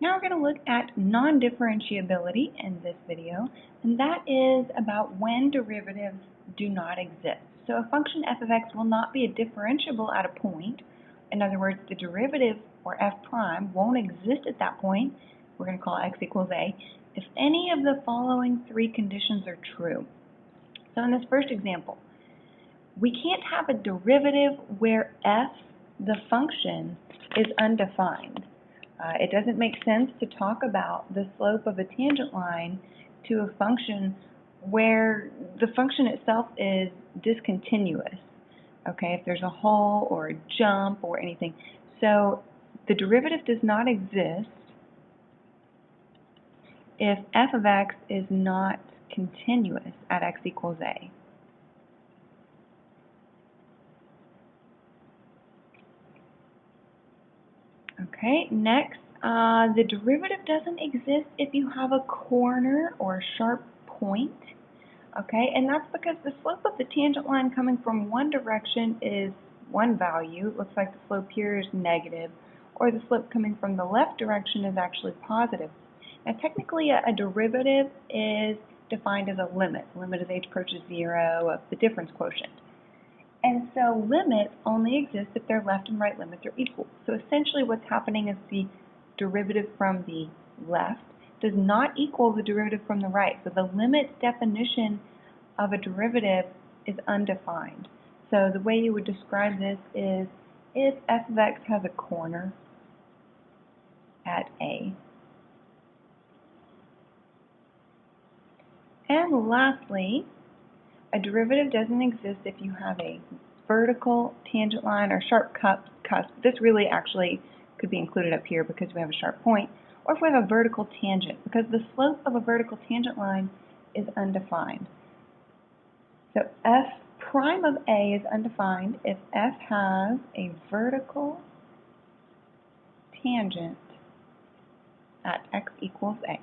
Now we're going to look at non-differentiability in this video, and that is about when derivatives do not exist. So a function f of x will not be a differentiable at a point. In other words, the derivative, or f prime, won't exist at that point. We're going to call x equals a, if any of the following three conditions are true. So in this first example, we can't have a derivative where f, the function, is undefined. It doesn't make sense to talk about the slope of a tangent line to a function where the function itself is discontinuous, okay, if there's a hole or a jump or anything. So the derivative does not exist if f of x is not continuous at x equals a. Okay, next, the derivative doesn't exist if you have a corner or a sharp point. Okay, and that's because the slope of the tangent line coming from one direction is one value. It looks like the slope here is negative, or the slope coming from the left direction is actually positive. Now, technically, a derivative is defined as a limit. The limit as h approaches 0 of the difference quotient. And so limits only exist if their left and right limits are equal. So essentially what's happening is the derivative from the left does not equal the derivative from the right. So the limit definition of a derivative is undefined. So the way you would describe this is if f of x has a corner at a. And lastly, a derivative doesn't exist if you have a vertical tangent line or sharp cusp. This really actually could be included up here because we have a sharp point, or if we have a vertical tangent, because the slope of a vertical tangent line is undefined. So f prime of a is undefined if f has a vertical tangent at x equals a.